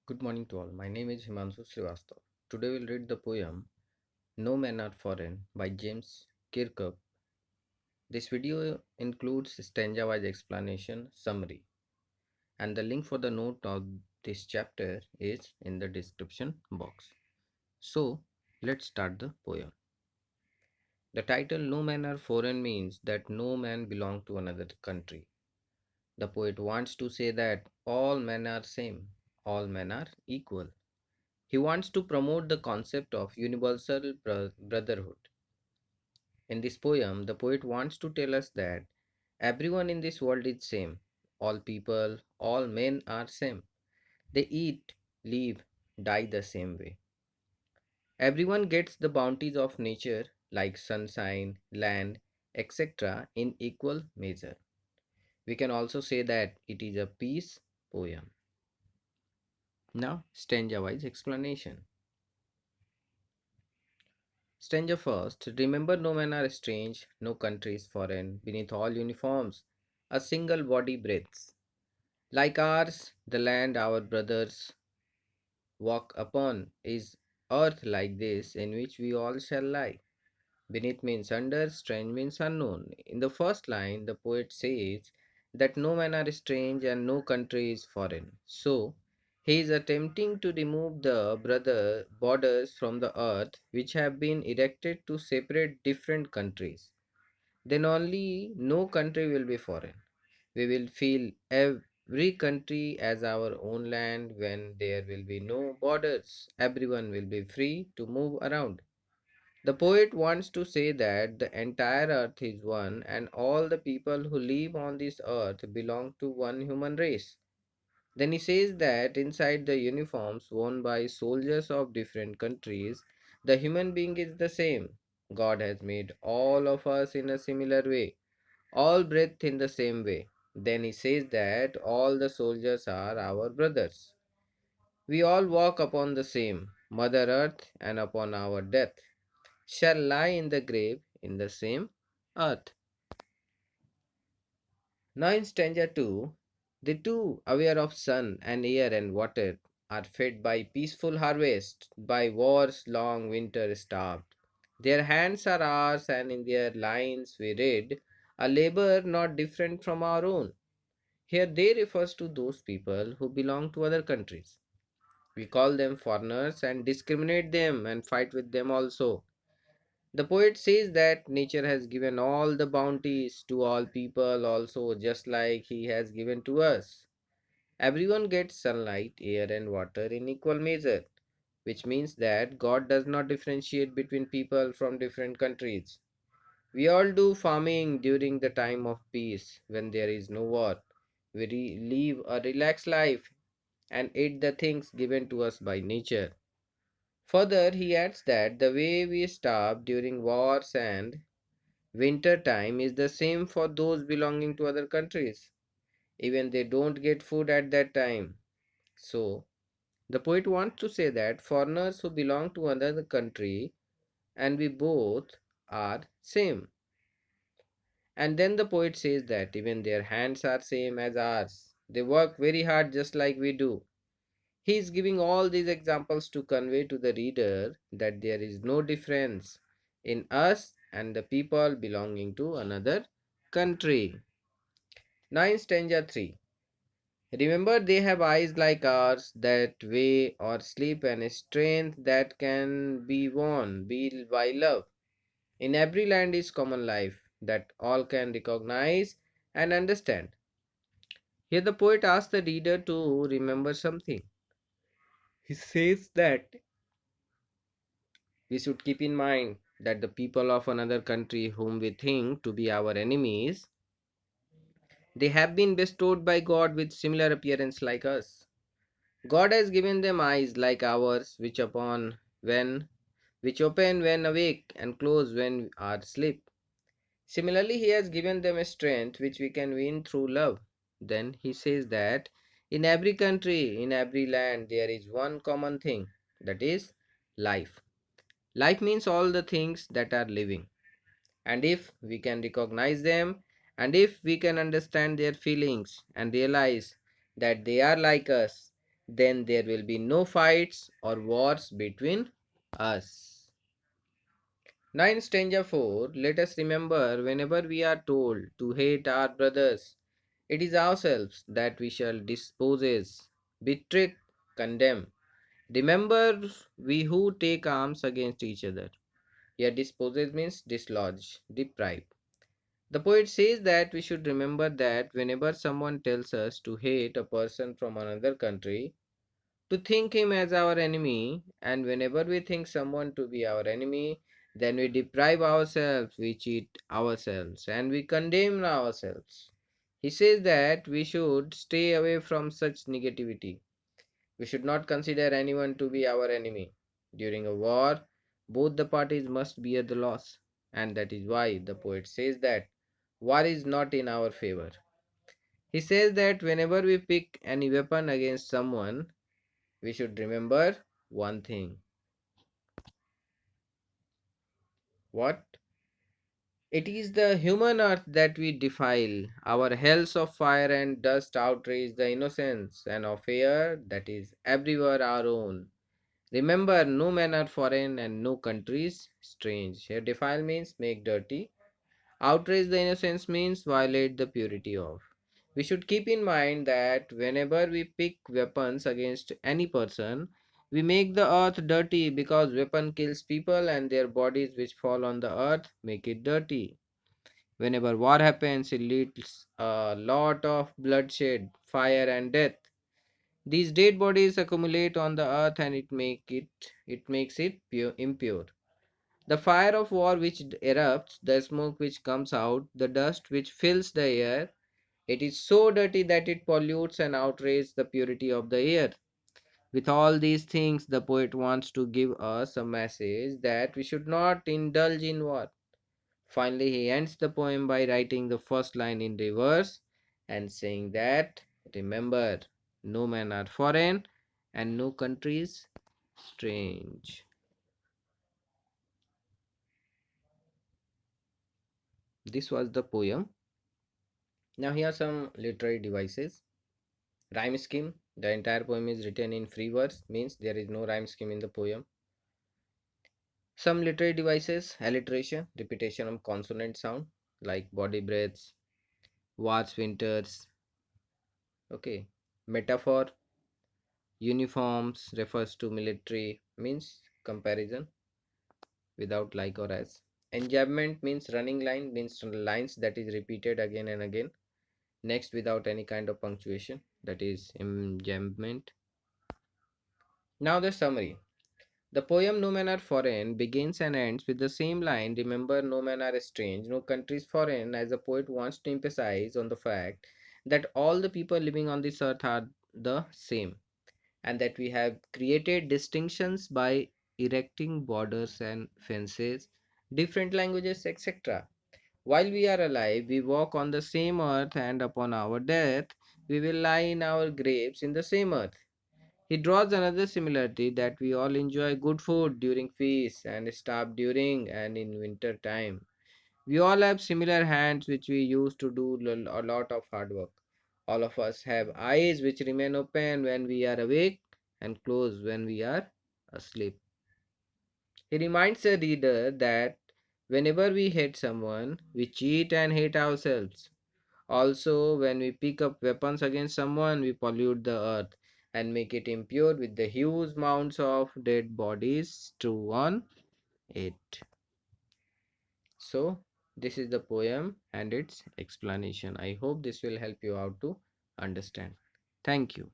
Good morning to all. My name is Himanshu Srivastava. Today we'll read the poem No Men Are Foreign by James Kirkup. This video includes stanza-wise explanation, summary, and the link for the note of this chapter is in the description box. So, let's start the poem. The title No Men Are Foreign means that no man belongs to another country. The poet wants to say that all men are same, all men are equal. He wants to promote the concept of universal brotherhood. In this poem, the poet wants to tell us that everyone in this world is same. All people, all men are same. They eat, live, die the same way. Everyone gets the bounties of nature like sunshine, land, etc. in equal measure. We can also say that it is a peace poem. Now, stanza-wise explanation. Stranger first, remember no men are strange, no country is foreign, beneath all uniforms, a single body breathes. Like ours, the land our brothers walk upon is earth like this, in which we all shall lie. Beneath means under, strange means unknown. In the first line, the poet says that no man are strange and no country is foreign. So, he is attempting to remove the brother borders from the earth which have been erected to separate different countries. Then only no country will be foreign. We will feel every country as our own land when there will be no borders. Everyone will be free to move around. The poet wants to say that the entire earth is one and all the people who live on this earth belong to one human race. Then he says that inside the uniforms worn by soldiers of different countries, the human being is the same. God has made all of us in a similar way, all breathe in the same way. Then he says that all the soldiers are our brothers. We all walk upon the same Mother Earth and upon our death shall lie in the grave in the same earth. Now in stanza 2, the two, aware of sun and air and water, are fed by peaceful harvest, by war's long winter starved. Their hands are ours, and in their lines we read, a labor not different from our own. Here they refers to those people who belong to other countries. We call them foreigners and discriminate them and fight with them also. The poet says that nature has given all the bounties to all people also, just like he has given to us. Everyone gets sunlight, air, and water in equal measure, which means that God does not differentiate between people from different countries. We all do farming during the time of peace when there is no war. We live a relaxed life and eat the things given to us by nature. Further, he adds that the way we starve during wars and winter time is the same for those belonging to other countries. Even they don't get food at that time. So, the poet wants to say that foreigners who belong to another country and we both are same. And then the poet says that even their hands are same as ours. They work very hard just like we do. He is giving all these examples to convey to the reader that there is no difference in us and the people belonging to another country. 9 stanza 3. Remember, they have eyes like ours that weigh or sleep and strength that can be won by love. In every land is common life that all can recognize and understand. Here the poet asks the reader to remember something. He says that we should keep in mind that the people of another country whom we think to be our enemies, they have been bestowed by God with similar appearance like us. God has given them eyes like ours, which open when awake and close when are asleep. Similarly, he has given them a strength which we can win through love. Then he says that in every country, in every land, there is one common thing, that is life. Life means all the things that are living. And if we can recognize them, and if we can understand their feelings and realize that they are like us, then there will be no fights or wars between us. Now, in Stranger 4, let us remember whenever we are told to hate our brothers, it is ourselves that we shall dispose, betray, condemn. Remember, we who take arms against each other. Here, disposes means dislodge, deprive. The poet says that we should remember that whenever someone tells us to hate a person from another country, to think him as our enemy, and whenever we think someone to be our enemy, then we deprive ourselves, we cheat ourselves, and we condemn ourselves. He says that we should stay away from such negativity. We should not consider anyone to be our enemy. During a war, both the parties must bear the loss, and that is why the poet says that war is not in our favor. He says that whenever we pick any weapon against someone, we should remember one thing. What? It is the human earth that we defile. Our hells of fire and dust outrage the innocence, and of air that is everywhere our own. Remember, no men are foreign and no countries strange. Here, defile means make dirty. Outrage the innocence means violate the purity of. We should keep in mind that whenever we pick weapons against any person, we make the earth dirty because weapon kills people and their bodies which fall on the earth make it dirty. Whenever war happens, it leads a lot of bloodshed, fire and death. These dead bodies accumulate on the earth and it makes it impure. The fire of war which erupts, the smoke which comes out, the dust which fills the air, it is so dirty that it pollutes and outrages the purity of the air. With all these things, the poet wants to give us a message that we should not indulge in war. Finally, he ends the poem by writing the first line in reverse and saying that, remember, no men are foreign and no countries strange. This was the poem. Now, here are some literary devices. Rhyme scheme. The entire poem is written in free verse, means there is no rhyme scheme in the poem. Some literary devices: alliteration, repetition of consonant sound, like body breaths, wars, winters. Okay. Metaphor, uniforms refers to military, means comparison without like or as. Enjambment means running line, means lines that is repeated again and again. Next, without any kind of punctuation, that is enjambment. Now, the summary. The poem No Men Are Foreign begins and ends with the same line: remember, no men are strange, no country is foreign, as the poet wants to emphasize on the fact that all the people living on this earth are the same, and that we have created distinctions by erecting borders and fences, different languages, etc. While we are alive, we walk on the same earth, and upon our death, we will lie in our graves in the same earth. He draws another similarity that we all enjoy good food during feasts and starve during and in winter time. We all have similar hands which we use to do a lot of hard work. All of us have eyes which remain open when we are awake and closed when we are asleep. He reminds the reader that whenever we hate someone, we cheat and hate ourselves. Also, when we pick up weapons against someone, we pollute the earth and make it impure with the huge mounds of dead bodies strewn on it. So, this is the poem and its explanation. I hope this will help you out to understand. Thank you.